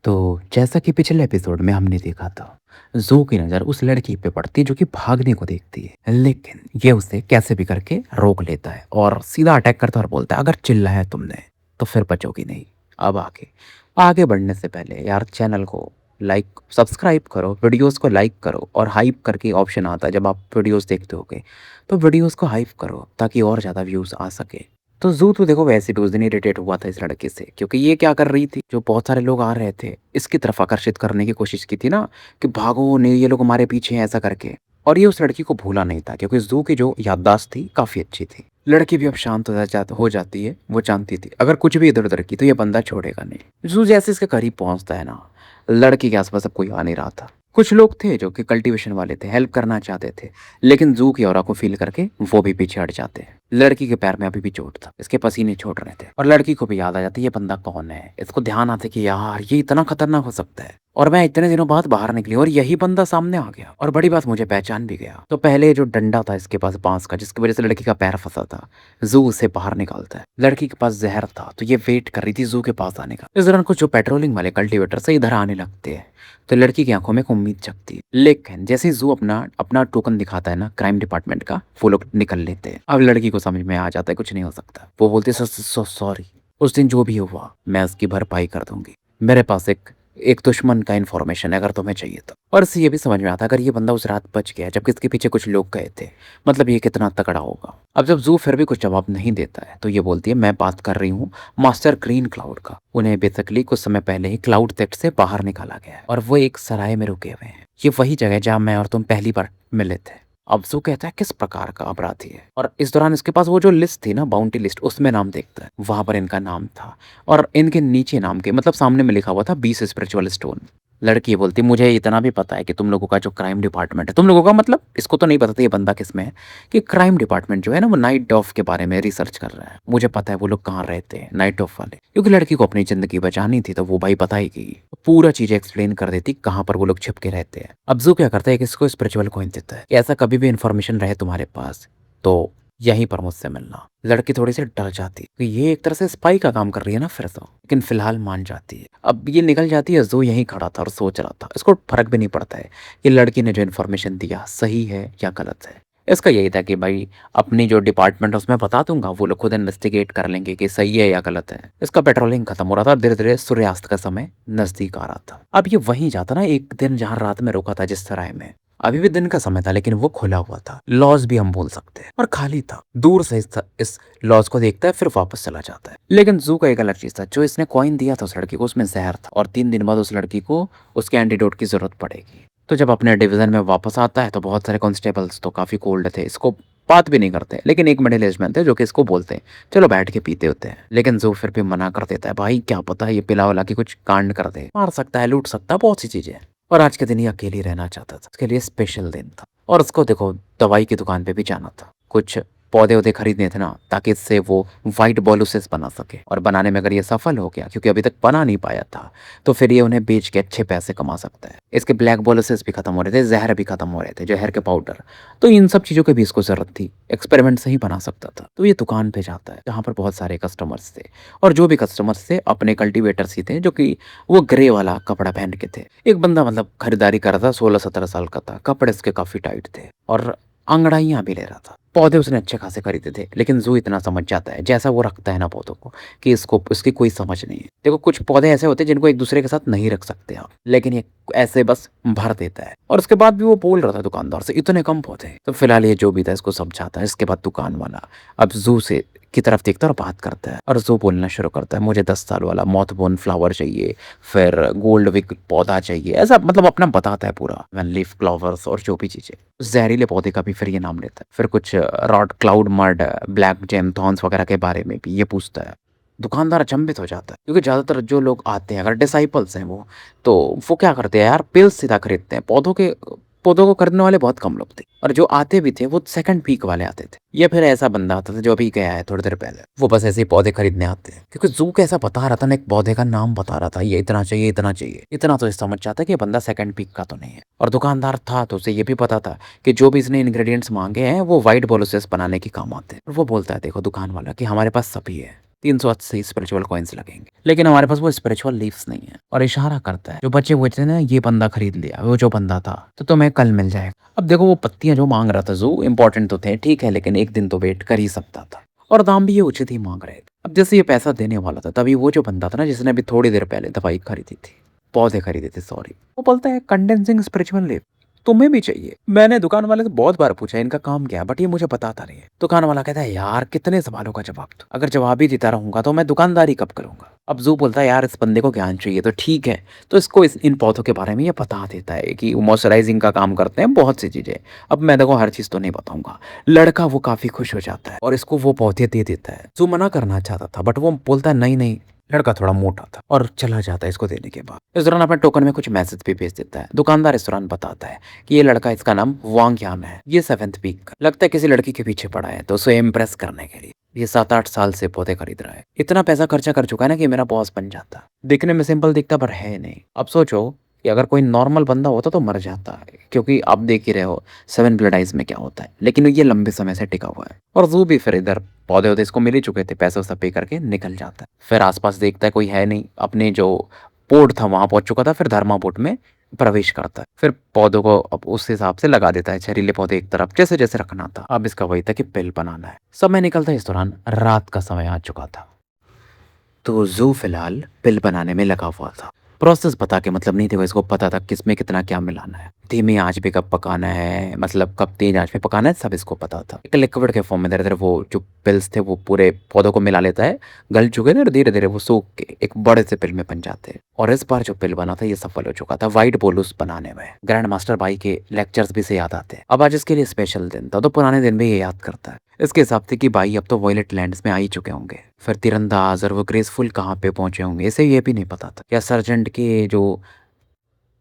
तो जैसा कि पिछले एपिसोड में हमने देखा था, ज़ू की नज़र उस लड़की पे पड़ती है जो कि भागने को देखती है। लेकिन ये उसे कैसे भी करके रोक लेता है और सीधा अटैक करता है और बोलता है अगर चिल्लाया तुमने तो फिर बचोगी नहीं। अब आगे आगे बढ़ने से पहले यार चैनल को लाइक सब्सक्राइब करो, वीडियोस को लाइक करो और हाइप करके ऑप्शन आता है जब आप वीडियोस देखते होगे, तो वीडियोस को हाइप करो ताकि और ज़्यादा व्यूज़ आ सके। तो ज़ू तो देखो वैसे भी उस दिन इरिटेट हुआ था इस लड़के से, क्योंकि ये क्या कर रही थी, जो बहुत सारे लोग आ रहे थे इसकी तरफ आकर्षित करने की कोशिश की थी ना, कि भागो नहीं ये लोग हमारे पीछे हैं ऐसा करके। और ये उस लड़की को भूला नहीं था, क्योंकि ज़ू की जो याददाश्त थी काफ़ी अच्छी थी। लड़की भी अब शांत हो जाती है। वो जानती थी अगर कुछ भी इधर उधर की तो ये बंदा छोड़ेगा नहीं। ज़ू जैसे इसके करीब पहुंचता है ना, लड़की के आसपास अब कोई आ नहीं रहा था। कुछ लोग थे जो कि कल्टीवेशन वाले थे, हेल्प करना चाहते थे, लेकिन ज़ू की ऑरा को फील करके वो भी पीछे हट जाते हैं। लड़की के पैर में अभी भी चोट था, इसके पसीने छोड़ रहे थे और लड़की को भी याद आ जाती है ये बंदा कौन है। इसको ध्यान आता है कि यार ये इतना खतरनाक हो सकता है और मैं इतने दिनों बाद बाहर निकली और यही बंदा सामने आ गया, और बड़ी बात मुझे पहचान भी गया। तो पहले जो डंडा था इसके पास बांस का, जिसकी वजह से लड़की का पैर फंसा था, जू उसे बाहर निकालता है। लड़की के पास जहर था तो ये वेट कर रही थी जू के पास आने का। इस दौरान कुछ जो पेट्रोलिंग वाले कल्टीवेटर से इधर आने लगते हैं, तो लड़की की आंखों में एक उम्मीद जगती है। लेकिन जैसे ही जू अपना अपना टोकन दिखाता है ना क्राइम डिपार्टमेंट का, वो लोग निकल लेते हैं। अब लड़की को समझ में आ जाता है कुछ नहीं हो सकता। वो बोलती है सॉरी, उस दिन जो भी हुआ मैं उसकी भरपाई कर दूंगी। मेरे पास एक एक दुश्मन का इन्फॉर्मेशन है अगर तुम्हें चाहिए तो। और इससे ये भी समझ में आता अगर ये बंदा उस रात बच गया जबकि इसके पीछे कुछ लोग गए थे, मतलब ये कितना तगड़ा होगा। अब जब जू फिर भी कुछ जवाब नहीं देता है तो ये बोलती है मैं बात कर रही हूँ मास्टर ग्रीन क्लाउड का। उन्हें बेसिकली कुछ समय पहले ही क्लाउड टेक्ट से बाहर निकाला गया है और वो एक सराय में रुके हुए हैं। ये वही जगह जहाँ मैं और तुम पहली बार मिले थे। अब जू कहता है किस प्रकार का अपराधी है, और इस दौरान इसके पास वो जो लिस्ट थी ना, बाउंटी लिस्ट, उसमें नाम देखता है। वहां पर इनका नाम था और इनके नीचे नाम के मतलब सामने में लिखा हुआ था 20 स्पिरिचुअल स्टोन। लड़की बोलती मुझे इतना भी पता है कि तुम लोगों का जो क्राइम डिपार्टमेंट है, तुम लोगों का मतलब इसको तो नहीं पता था ये बंदा किसमें है, कि क्राइम डिपार्टमेंट जो है ना वो नाइट ऑफ के बारे में रिसर्च कर रहा है। मुझे पता है वो लोग कहाँ रहते हैं नाइट ऑफ वाले, क्योंकि लड़की को अपनी जिंदगी बचानी थी तो वो भाई बताएगी, पूरा चीजें एक्सप्लेन कर देती कहाँ पर वो लोग छिप के रहते हैं। अब जू क्या करता है कि इसको स्पिरिचुअल कॉइन देता है कि ऐसा कभी भी इंफॉर्मेशन रहे तुम्हारे पास तो यहीं पर मुझसे मिलना। लड़की थोड़ी सी डर जाती है कि ये एक तरह से स्पाई का काम कर रही है ना फिर तो, लेकिन फिलहाल मान जाती है। अब ये निकल जाती है। जो यहीं खड़ा था और सोच रहा था, इसको फर्क भी नहीं पड़ता है कि लड़की ने जो इन्फॉर्मेशन दिया सही है या गलत है। इसका यही था कि भाई अपनी जो डिपार्टमेंट है उसमें बता दूंगा, वो लोग खुद इन्वेस्टिगेट कर लेंगे कि सही है या गलत है। इसका पेट्रोलिंग खत्म हो रहा था और धीरे धीरे सूर्यास्त का समय नजदीक आ रहा था। अब ये वहीं जाता ना एक दिन जहां रात में रुका था जिस सराय में, अभी भी दिन का समय था लेकिन वो खुला हुआ था, लॉज भी हम बोल सकते हैं, और खाली था। दूर से इस लॉज को देखता है फिर वापस चला जाता है। लेकिन जू का एक अलग चीज था, जो इसने कॉइन दिया था उस लड़की को उसमें जहर था और 3 दिन बाद उस लड़की को उसके एंटीडोट की जरूरत पड़ेगी। तो जब अपने डिवीजन में वापस आता है तो बहुत सारे कॉन्स्टेबल्स तो काफी कोल्ड थे, इसको बात भी नहीं करते, लेकिन एक मिडिल एज मैन थे जो कि इसको बोलते हैं चलो बैठ के पीते होते हैं। लेकिन जू फिर भी मना कर देता है, भाई क्या पता ये पिला उला के कुछ कांड कर दे, मार सकता है, लूट सकता है, बहुत सी चीजें। और आज के दिन ये अकेली रहना चाहता था, उसके लिए स्पेशल दिन था। और उसको देखो दवाई की दुकान पे भी जाना था, कुछ पौधे वौधे खरीदने थे ना, ताकि इससे वो वाइट बॉलूसिस बना सके। और बनाने में अगर ये सफल हो गया, क्योंकि अभी तक बना नहीं पाया था, तो फिर ये उन्हें बेच के अच्छे पैसे कमा सकता है। इसके ब्लैक बॉलूसिस भी खत्म हो रहे थे, जहर भी खत्म हो रहे थे, जहर के पाउडर। तो इन सब चीज़ों की भी इसको जरूरत थी, एक्सपेरिमेंट से ही बना सकता था। तो ये दुकान पे जाता है जहाँ पर बहुत सारे कस्टमर्स थे, और जो भी कस्टमर्स थे अपने कल्टीवेटर्स ही थे, जो कि वो ग्रे वाला कपड़ा पहन के थे। एक बंदा मतलब खरीदारी कर रहा था, 16-17 साल का था, कपड़े उसके काफी टाइट थे और अंगड़ाइयां भी ले रहा था। पौधे उसने अच्छे खासे खरीदे थे, लेकिन जू इतना समझ जाता है जैसा वो रखता है ना पौधों को, कि इसको इसकी कोई समझ नहीं है। देखो कुछ पौधे ऐसे होते हैं जिनको एक दूसरे के साथ नहीं रख सकते आप, लेकिन ये ऐसे बस भर देता है। और उसके बाद भी वो बोल रहा था दुकानदार से इतने कम पौधे। तो फिलहाल ये जो भी था इसको समझाता है। इसके बाद दुकान वाला अब जू से की तरफ देखता है और बात करता है, और जू बोलना शुरू करता है मुझे 10 साल वाला मॉथबोर्न फ्लावर चाहिए, फिर गोल्ड विक पौधा चाहिए, ऐसा मतलब अपना बताता है पूरा, वन लीफ क्लॉवर्स और जो भी चीजें। जहरीले पौधे का भी फिर ये नाम लेता है। फिर कुछ rod cloud mud, black gem thorns वगैरह के बारे में भी ये पूछता है। दुकानदार अचंभित हो जाता है, क्योंकि ज्यादातर जो लोग आते हैं अगर डिसाइपल्स हैं वो, तो वो क्या करते हैं यार, पिल्स सीधा खरीदते हैं। पौधों को खरीदने वाले बहुत कम लोग थे, और जो आते भी थे वो सेकंड पीक वाले आते थे। ये फिर ऐसा बंदा आता था जो अभी गया है थोड़ी देर पहले, वो बस ऐसे ही पौधे खरीदने आते हैं, क्योंकि जू कैसा बता रहा था ना, एक पौधे का नाम बता रहा था, ये इतना चाहिए इतना चाहिए, इतना तो समझ जाता है कि ये बंदा सेकंड पीक का तो नहीं है। और दुकानदार था तो उसे ये भी पता था कि जो भी इसने इंग्रेडिएंट्स मांगे हैं वो व्हाइट बोलोसिस बनाने के काम आते हैं। और वो बोलता है देखो दुकान वाला कि हमारे पास सभी है, 380 स्पिरिचुअल कॉइन्स लगेंगे, लेकिन हमारे पास वो स्पिरिचुअल लीव्स नहीं है। और इशारा करता है जो बचे हुए थे ना, ये बंदा खरीद लिया, वो जो बंदा था, तो तुम्हें कल मिल जाएगा। अब देखो वो पत्तियां जो मांग रहा था जू, इंपॉर्टेंट तो थे ठीक है, लेकिन एक दिन तो वेट कर ही सकता था, और दाम भी ये उचित ही मांग रहे थे। अब जैसे ये पैसा देने वाला था, तभी वो जो बंदा था ना, जिसने अभी थोड़ी देर पहले दवाई खरीदी थी, पौधे खरीदे थे सॉरी, वो बोलता है कंडेंसिंग स्पिरिचुअल लीफ तुम्हें भी चाहिए। मैंने दुकान वाले से बहुत बार पूछा इनका काम क्या है, बट ये मुझे बताता नहीं है। दुकान वाला कहता है यार कितने सवालों का जवाब दो, अगर जवाब ही देता रहूंगा तो मैं दुकानदारी कब करूंगा। अब जू बोलता है यार इस बंदे को ज्ञान चाहिए तो ठीक है, तो इसको इन पौधों के बारे में ये बता देता है कि मॉइस्चराइजिंग का काम करते हैं, बहुत सी चीजें। अब मैं देखो हर चीज तो नहीं बताऊंगा। लड़का वो काफी खुश हो जाता है और इसको वो पौधे दे देता है। जू मना करना चाहता था, बट वो बोलता है नहीं नहीं। लड़का थोड़ा मोटा था और चला जाता है इसको देने के बाद। इस दौरान अपने टोकन में कुछ मैसेज भी भेज देता है। दुकानदार इस दौरान बताता है कि ये लड़का, इसका नाम वांग यान है, ये 7th वीक का, लगता है किसी लड़की के पीछे पड़ा है, तो उसे इम्प्रेस करने के लिए ये 7-8 साल से पौधे खरीद रहा है। इतना पैसा खर्चा कर चुका है ना कि मेरा बॉस बन जाता। दिखने में सिंपल दिखता पर है नहीं। अब सोचो कि अगर कोई नॉर्मल बंदा होता तो मर जाता है, क्योंकि आप देख ही रहे हो 7 ब्लड आइज में क्या होता है, लेकिन ये लंबे समय से टिका हुआ है। और जू भी फिर इधर पौधे होते इसको मिल ही चुके थे, पैसे वैसा पे करके निकल जाता है। फिर आसपास देखता है कोई है नहीं, अपने जो पोर्ट था वहां पहुंच चुका था, फिर धर्मा पोर्ट में प्रवेश करता है। फिर पौधों को अब उस हिसाब से लगा देता है, जहरीले पौधे एक तरफ जैसे जैसे रखना था। अब इसका वही था कि पिल बनाना है। समय निकलता है, इस दौरान रात का समय आ चुका था, तो जू फिलहाल पिल बनाने में लगा हुआ था। प्रोसेस बता के मतलब नहीं थे, इसको पता था किसमें कितना क्या मिलाना है, धीमी आंच पे कब पकाना है, मतलब कब तेज आंच पे पकाना है, सब इसको पता था। एक लिक्विड के फॉर्म में धीरे धीरे वो जो पिल्स थे वो पूरे पौधों को मिला लेता है। गल चुके थे और धीरे धीरे वो सूख के एक बड़े से पिल में बन जाते हैं। और इस बार जो पिल बना था ये सफल हो चुका था व्हाइट बोलूस बनाने में। ग्रैंड मास्टर भाई के लेक्चर्स भी से याद आते हैं। अब आज इसके लिए स्पेशल दिन था, तो पुराने दिन भी ये याद करता है। इसके हिसाब से कि भाई अब तो वॉयलेट लैंड्स में आ ही चुके होंगे। फिर तीरंदाज और वो ग्रेसफुल कहाँ पे पहुंचे होंगे, इसे ये भी नहीं पता था। क्या सर्जेंट के जो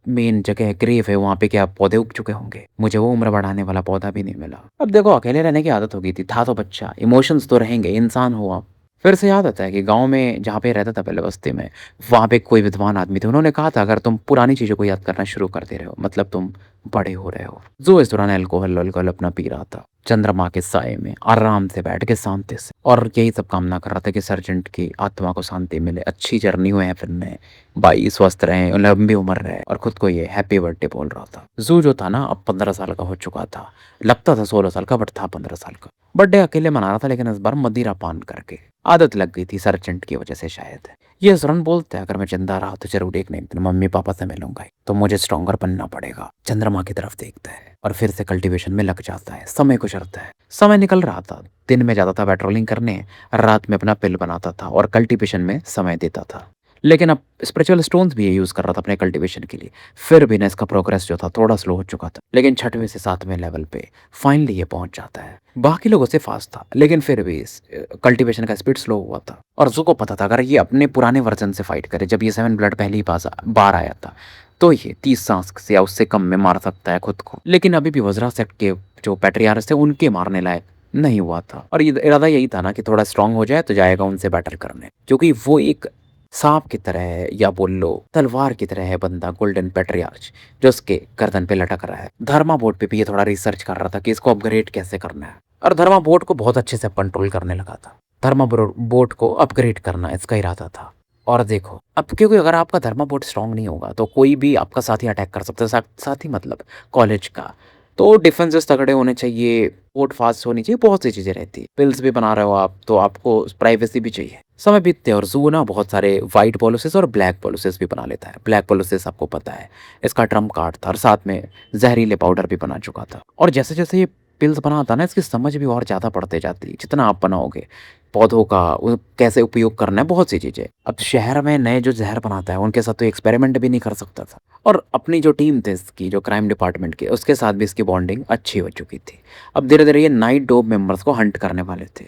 मेन जगह ग्रेव है वहां पे क्या पौधे उग चुके होंगे। मुझे वो उम्र बढ़ाने वाला पौधा भी नहीं मिला। अब देखो अकेले रहने की आदत हो गई थी, था तो बच्चा, इमोशंस तो रहेंगे, इंसान हो आप। फिर से याद आता है कि गांव में जहाँ पे रहता था पहले बस्ती में, वहां पे कोई विद्वान आदमी थे, उन्होंने कहा था अगर तुम पुरानी चीजों को याद करना शुरू कर दे रहे हो मतलब तुम बड़े हो रहे हो। जो इस दौरान अल्कोहल वल्कोहल अपना पी रहा था, चंद्रमा के साए में आराम से बैठ के शांति से, और यही सब कामना कर रहा था कि सर्जेंट की आत्मा को शांति मिले, अच्छी जर्नी हुए हैं फिर में, भाई स्वस्थ रहे, लंबी उम्र रहे, और खुद को ये हैप्पी बर्थडे बोल रहा था। जू जो था ना अब 15 साल का हो चुका था, लगता था 16 साल का बट था 15 साल का। बर्थडे अकेले मना रहा था, लेकिन इस बार मदिरा पान करके। आदत लग गई थी सर्जेंट की वजह से शायद। ये जरन बोलते हैं अगर मैं जिंदा रहा तो जरूर एक नहीं दिन मम्मी पापा से मिलूंगा ही, तो मुझे स्ट्रॉन्गर बनना पड़ेगा। चंद्रमा की तरफ देखता है और फिर से कल्टीवेशन में लग जाता है। समय गुजरता है, समय निकल रहा था। दिन में जाता था पेट्रोलिंग करने, रात में अपना पिल बनाता था और कल्टीवेशन में समय देता था। लेकिन अब स्पिरिचुअल स्टोन्स भी ये यूज कर रहा था अपने कल्टीवेशन के लिए। फिर भी ना इसका प्रोग्रेस जो था थोड़ा स्लो हो चुका था, लेकिन 6वें से 7वें लेवल पे फाइनली ये पहुंच जाता है। बाकी लोगों से फास्ट था, लेकिन फिर भी इस कल्टीवेशन का स्पीड स्लो हुआ था। और उसको पता था अगर ये अपने पुराने वर्जन से फाइट करे, जब ये 7 ब्लड पहली बार आया था, तो ये 30 सांस से या उससे कम में मार सकता है खुद को। लेकिन अभी भी वज्रा सेक्ट के जो पैट्रियार्स थे उनके मारने लायक नहीं हुआ था। और इरादा यही था ना कि थोड़ा स्ट्रांग हो जाए तो जाएगा उनसे बैटल करने, क्योंकि वो एक सांप की तरह है, या बोल लो तलवार की तरह है बंदा, गोल्डन पैट्रियार्च, जो उसके गर्दन पे लटक रहा है। धर्मा बोर्ड पे भी ये थोड़ा रिसर्च कर रहा था कि इसको अपग्रेड कैसे करना है, और धर्मा बोर्ड को बहुत अच्छे से कंट्रोल करने लगा था। धर्मा बोर्ड को अपग्रेड करना इसका इरादा था। और देखो अब क्योंकि अगर आपका धर्मा बोर्ड स्ट्रांग नहीं होगा तो कोई भी आपका साथी अटैक कर सकता है, साथी मतलब कॉलेज का। तो डिफेंसेस तगड़े होने चाहिए, बोर्ड फास्ट होनी चाहिए, बहुत सी चीजें रहती है। पिल्स भी बना रहे हो आप तो आपको प्राइवेसी भी चाहिए। समय बीतते और जू ना बहुत सारे व्हाइट पॉलिसीज और ब्लैक पॉलिसीज भी बना लेता है। ब्लैक पॉलिसीज आपको पता है इसका ट्रम्प कार्ड था, और साथ में जहरीले पाउडर भी बना चुका था। और जैसे जैसे ये पिल्स बनाता ना, इसकी समझ भी और ज़्यादा पड़ते जाती, जितना आप बनाओगे पौधों का कैसे उपयोग करना है, बहुत सी चीज़ें। अब शहर में नए जो जहर बनाता है उनके साथ तो एक्सपेरिमेंट भी नहीं कर सकता था। और अपनी जो टीम थी इसकी, जो क्राइम डिपार्टमेंट की, उसके साथ भी इसकी बॉन्डिंग अच्छी हो चुकी थी। अब धीरे धीरे ये नाइट डोब मेंबर्स को हंट करने वाले थे।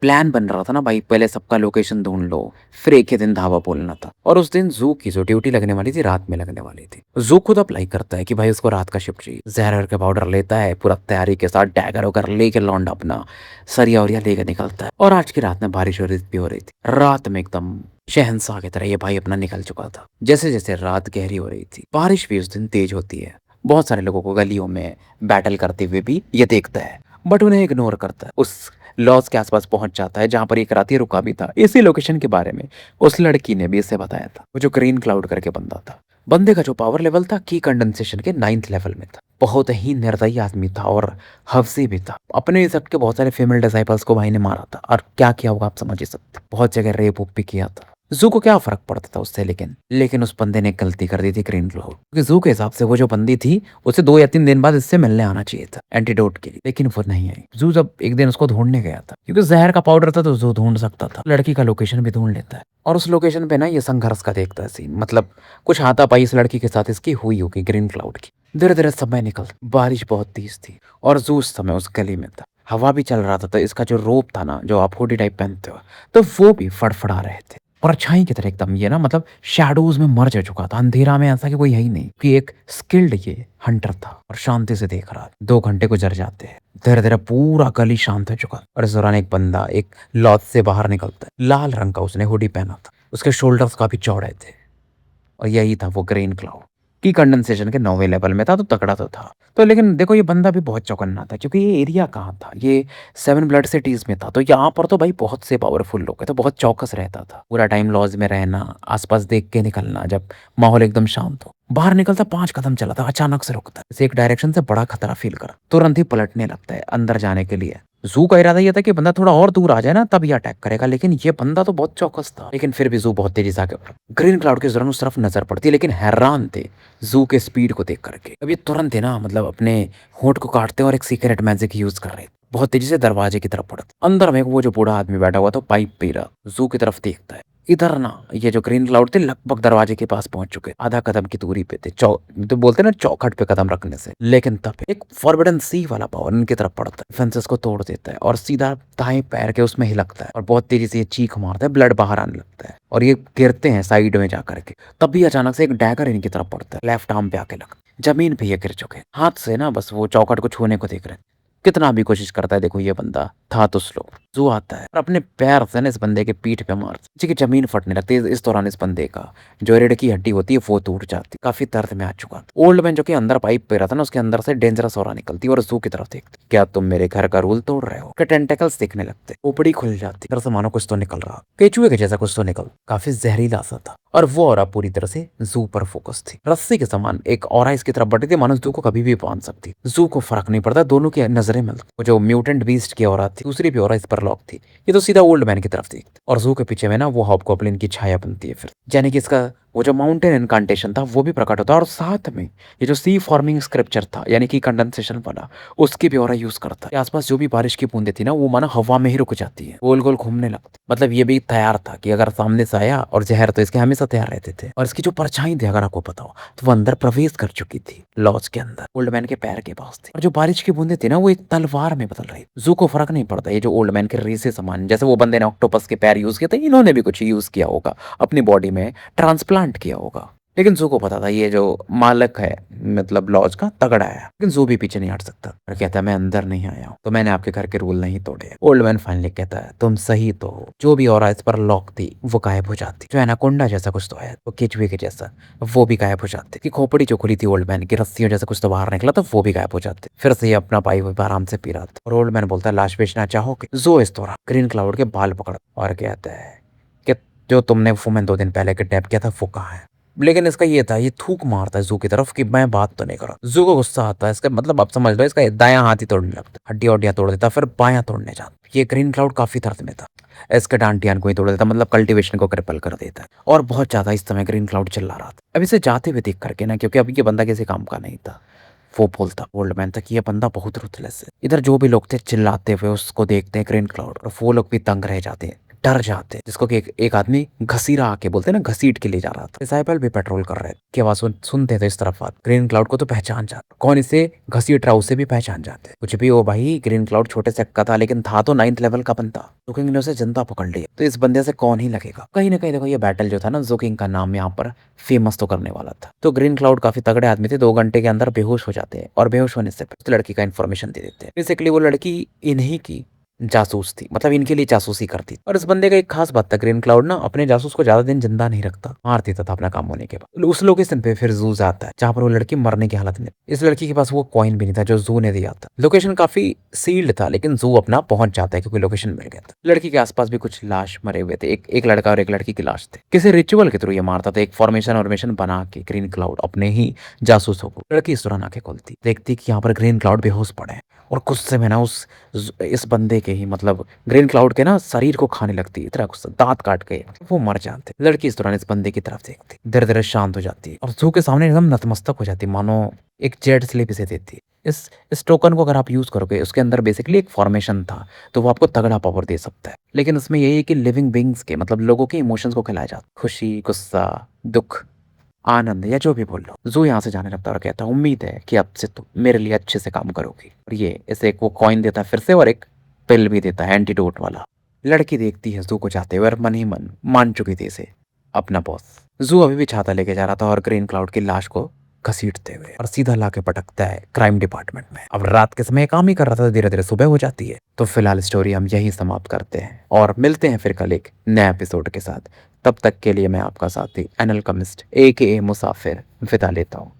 प्लान बन रहा था ना भाई, पहले सबका लोकेशन ढूंढ लो, फिर एक ही दिन धावा बोलना था। और उस दिन जू की जो ड्यूटी लगने वाली थी रात में लगने वाली थी। जू खुद अप्लाई करता है कि भाई उसको रात का शिफ्ट चाहिए। जहर का पाउडर लेता है, पूरा तैयारी के साथ डैगर वगैरह लेके लौंडा अपना सरिया वरिया लेकर निकलता है। और आज की रात में बारिश भी हो रही थी। रात में एकदम शहंशाह की तरह ये भाई अपना निकल चुका था। जैसे जैसे रात गहरी हो रही थी, बारिश भी उस दिन तेज होती है। बहुत सारे लोगों को गलियों में बैटल करते हुए भी ये देखता है, बट उन्हें इग्नोर करता है। उस लॉस के आसपास पहुंच जाता है जहां पर एक रात ये रुका भी था। इसी लोकेशन के बारे में उस लड़की ने भी इसे बताया था, वो जो ग्रीन क्लाउड करके बंदा था। बंदे का जो पावर लेवल था की कंडेंसेशन के 9th लेवल में था। बहुत ही निर्दयी आदमी था और हवसी भी था। अपने सेक्ट के बहुत सारे फीमेल डिसाइपल्स को भाई ने मारा था और क्या किया होगा आप समझ ही सकते, बहुत जगह रेप वूप भी किया था। जू को क्या फर्क पड़ता था उससे, लेकिन उस बंदे ने गलती कर दी थी ग्रीन क्लाउड, क्योंकि जू के हिसाब से वो जो बंदी थी उसे 2 या 3 दिन बाद इससे मिलने आना चाहिए था एंटीडोट के लिए, लेकिन वो नहीं आई। जू जब एक दिन उसको ढूंढने गया था, क्योंकि जहर का पाउडर था तो जू ढूंढ सकता था, लड़की का लोकेशन भी ढूंढ लेता है और उस लोकेशन पे ना ये संघर्ष का देखता है सीन, मतलब कुछ हाथापाई इस लड़की के साथ इसकी हुई होगी ग्रीन क्लाउड की। धीरे धीरे समय निकल, बारिश बहुत तेज थी और जू उस समय उस गली में था। हवा भी चल रहा था, तो इसका जो रोप था ना, जो आप हुडी टाइप पहनते हो, तो वो भी फड़फड़ा रहे थे परछाई की तरह एकदम। ये ना मतलब शैडोज में मर जा चुका था, अंधेरा में ऐसा कि कोई है ही नहीं, कि एक स्किल्ड ये हंटर था और शांति से देख रहा। 2 घंटे गुजर जाते हैं, धीरे धीरे पूरा गली शांत हो चुका और इस दौरान एक बंदा एक लॉज से बाहर निकलता है। लाल रंग का उसने हुडी पहना था, उसके शोल्डर्स काफी चौड़े थे और यही था वो ग्रीन क्लाउड। की कंडेंसेशन के 9वें लेवल में था, तो तगड़ा तो था। तो लेकिन देखो ये बंदा भी बहुत चौकन्ना था, क्योंकि ये एरिया कहाँ था, ये 7 ब्लड सिटीज में था, तो यहाँ पर तो भाई बहुत से पावरफुल लोग हैं, तो बहुत चौकस रहता था। पूरा टाइम लॉज में रहना, आसपास देख के निकलना, जब माहौल एकदम शांत हो। बाहर निकलता 5 कदम चला था, अचानक से रुकता है, इसे एक डायरेक्शन से बड़ा खतरा फील करा, तुरंत ही पलटने लगता है अंदर जाने के लिए। जू का इरादा ये था कि बंदा थोड़ा और दूर आ जाए ना तब ये अटैक करेगा, लेकिन ये बंदा तो बहुत चौकस था। लेकिन फिर भी जू बहुत तेजी से आगे बढ़ा। ग्रीन क्लाउड के जरूर उस तरफ नजर पड़ती, लेकिन हैरान थे जू के स्पीड को देख करके। अब ये तुरंत है ना, मतलब अपने होंठ को काटते और एक सीक्रेट मैजिक यूज कर रहे थे। बहुत तेजी से दरवाजे की तरफ बढ़ते, अंदर में वो जो बूढ़ा आदमी बैठा हुआ था पाइप पी रहा, जू की तरफ देखता है। इधर ना ये जो ग्रीन क्लाउड थे लगभग दरवाजे के पास पहुंच चुके, आधा कदम की दूरी पे थे, तो बोलते ना चौखट पे कदम रखने से। लेकिन तब एक फॉरबिडन सी वाला पावर इनकी तरफ पड़ता है, फेंसेस को तोड़ देता है और सीधा दाएं पैर के उसमें हिलकता है और बहुत तेजी से ये चीख मारता है, ब्लड बाहर आने लगता है और ये गिरते हैं साइड में जाकर के। तब भी अचानक से एक डैगर इनकी तरफ पड़ता है, लेफ्ट आर्म पे आके लगता है। जमीन पे ये गिर चुके, हाथ से ना बस वो चौखट को छूने को देख रहे हैं। कितना भी कोशिश करता है, देखो ये बंदा था तो स्लो। जू आता है और अपने पैर से ना इस बंदे के पीठ पे मारता है, कि जमीन फटने लगती है। इस दौरान इस बंदे का जो रीढ़ की हड्डी होती है वो टूट जाती, काफी दर्द में आ चुका। ओल्ड मैन जो कि अंदर पाइप पे रहा था ना, उसके अंदर से डेंजरस ऑरा निकलती और जू की तरफ देखती। क्या तुम मेरे घर का रूल तोड़ रहे हो? के टेंटेकल्स दिखने लगते, खोपड़ी खुल जाती, तरह से मानो कुछ तो निकल रहा, केचुए के जैसा कुछ तो निकल, काफी जहरीला सा था। और वो ऑरा पूरी तरह से जू पर फोकस थी, रस्सी के समान एक ऑरा इसकी तरफ बढ़ी थी, मानो जू को कभी भी बांध सकती। जू को फर्क नहीं पड़ता, दोनों की नजरें मिलती। वो जो म्यूटेंट बीस्ट की ऑरा थी, दूसरी भी ऑरा इस पर लॉक थी, ये तो सीधा ओल्ड मैन की तरफ देखती। और जू के पीछे में ना वो हॉबगॉब्लिन की छाया बनती है, फिर यानी कि इसका वो जो माउंटेन इनकांटेशन था वो भी प्रकट होता है। और साथ में ये जो सी फॉर्मिंग स्क्रिप्चर था, यानी कि कंडेंसेशन वाला, उसकी भी ऑरा यूज करता है। आसपास जो भी बारिश की बूंदें थी ना, वो माना हवा में ही रुक जाती है, गोल गोल घूमने लगती। मतलब ये भी तैयार था कि अगर सामने से आया, और जहर तो इसके हमेशा तैयार रहते थे। और इसकी जो परछाई थी, अगर आपको पता हो, तो वो अंदर प्रवेश कर चुकी थी लॉज के अंदर, ओल्ड मैन के पैर के पास थी। और जो बारिश की बूंदें थी ना, वो एक तलवार में बदल रही। जू को फर्क नहीं पड़ता, ये जो ओल्ड मैन के रेसे समान, जैसे वो बंदे ने ऑक्टोपस के पैर यूज किए थे, इन्होंने भी कुछ यूज किया होगा, अपनी बॉडी में ट्रांसप्लांट किया होगा। लेकिन जू को पता था ये जो मालिक है, मतलब लॉज का, तगड़ा है। लेकिन जू भी पीछे नहीं हट सकता और कहता है मैं अंदर नहीं आया हूँ, तो मैंने आपके घर के रूल नहीं तोड़े। ओल्ड मैन फाइनली कहता है तुम सही तो हो, जो भी और इस पर लॉक थी वो गायब हो जाती, जो एनाकोंडा जैसा कुछ तो है, वो केचुए के जैसा, वो भी गायब हो जाते। कि खोपड़ी जो खुली थी ओल्ड मैन की, रस्सियों जैसा कुछ तो बाहर निकला, तो वो भी गायब हो जाते। फिर से ये अपना पाई हुई आराम से पी रहा था और ओल्ड मैन बोलता है लाश बेचना चाहोगे? जू इस दौरान ग्रीन क्लाउड के बाल पकड़ और कहता है कि जो तुमने वुमेन 2 दिन पहले किडनैप किया था वो कहाँ है? लेकिन इसका ये था, ये थूक मारता है जू की तरफ कि मैं बात तो नहीं कर रहा। जू को गुस्सा आता है, इसका मतलब आप समझ लो, इसका दायां हाथ ही तोड़ने लगता, हड्डियां वड्डियां तोड़ देता, फिर बायां तोड़ने जाता। ये ग्रीन क्लाउड काफी दर्द में था, इसके डांटियान को ही तोड़ देता, मतलब कल्टीवेशन को क्रिपल कर देता है। और बहुत ज्यादा इस समय ग्रीन क्लाउड चिल्ला रहा था। अब इसे जाते हुए देख करके ना, क्योंकि अब ये बंदा किसी काम का नहीं था, वो बोलता ओल्ड मैन तक, ये बंदा बहुत रुथलेस है। इधर जो भी लोग थे चिल्लाते हुए उसको देखते हैं ग्रीन क्लाउड, और वो लोग भी तंग रह जाते हैं, डर जाते हैं। जिसको कि एक आदमी घसीरा आके, बोलते हैं ना, घसीट के ले जा रहा था। डिसाइपल भी पेट्रोल कर रहे थे कि आवाज सुनते थे इस तरफ बात। ग्रीन क्लाउड को तो पहचान जाते, कौन इसे घसीट रहा उसे भी पहचान जाते। कुछ भी हो भाई, ग्रीन क्लाउड छोटे से का था, लेकिन था तो 9th लेवल का बंदा। जोकिंग ने उसे जनता पकड़ लिया, तो इस बंदे से कौन ही लगेगा। कहीं ना कहीं देखो ये बैटल जो था ना, जोकिंग का नाम यहाँ पर फेमस तो करने वाला था। तो ग्रीन क्लाउड काफी तगड़े आदमी थे, 2 घंटे के अंदर बेहोश हो जाते हैं, और बेहोश होने से लड़की का इन्फॉर्मेशन दे देते हैं। बेसिकली वो लड़की इन्हीं की जासूस थी, मतलब इनके लिए जासूसी करती। और इस बंदे का एक खास बात था, ग्रीन क्लाउड ना अपने जासूस को ज्यादा दिन जिंदा नहीं रखता, मार देता था अपना काम होने के बाद। उस लोकेशन पे फिर जू जाता है जहां पर वो लड़की मरने की हालत में। इस लड़की के पास वो कॉइन भी नहीं था जो जू ने दिया था। लोकेशन काफी सील्ड था, लेकिन जू अपना पहुंच जाता है क्योंकि लोकेशन मिल गया था। लड़की के आसपास भी कुछ लाश मरे हुए थे, एक लड़का और एक लड़की की लाश थे। किसी रिचुअल के थ्रू ये मारता था, एक फॉर्मेशन वॉर्मेशन बना के ग्रीन क्लाउड अपने ही जासूसों को। लड़की इस दौरान आंखें खोलती, देखती कि यहाँ पर ग्रीन क्लाउड बेहोश पड़े हैं और गुस्से में ना इस बंदे के ही, मतलब ग्रीन क्लाउड के ना शरीर को खाने लगती है। इतना गुस्सा, दांत काट के वो मर जाते। लड़की इस दौरान इस बंदे की तरफ देखती, धीरे धीरे शांत हो जाती है और जू के सामने एकदम नतमस्तक हो जाती, मानो एक जेड स्लिप इसे देती। इस टोकन को अगर आप यूज करोगे, उसके अंदर बेसिकली एक फॉर्मेशन था, तो वो आपको तगड़ा पावर दे सकता है। लेकिन उसमें यही है कि लिविंग बींग्स के, मतलब लोगों के इमोशंस को खिलाया जाता, खुशी, गुस्सा, दुख, आनंद या जो भी बोल लो। जू यहाँ से जाने लगता है और कहता है उम्मीद है कि अब से तुम मेरे लिए अच्छे से काम करोगी। और ये इसे एक वो कॉइन देता है फिर से, और एक पिल भी देता है एंटीडोट वाला। लड़की देखती है जू को जाते हुए और मन ही मन मान चुकी थी इसे अपना बॉस। जू अभी भी छाता लेके जा रहा था और ग्रीन क्लाउड की लाश को घसीटते हुए, और सीधा लाके पटकता है क्राइम डिपार्टमेंट में। अब रात के समय काम ही कर रहा था, धीरे धीरे सुबह हो जाती है। तो फिलहाल स्टोरी हम यही समाप्त करते हैं और मिलते हैं फिर कल एक नए एपिसोड के साथ। तब तक के लिए मैं आपका साथी एनल कमिस्ट ए के मुसाफिर विदा लेता हूँ।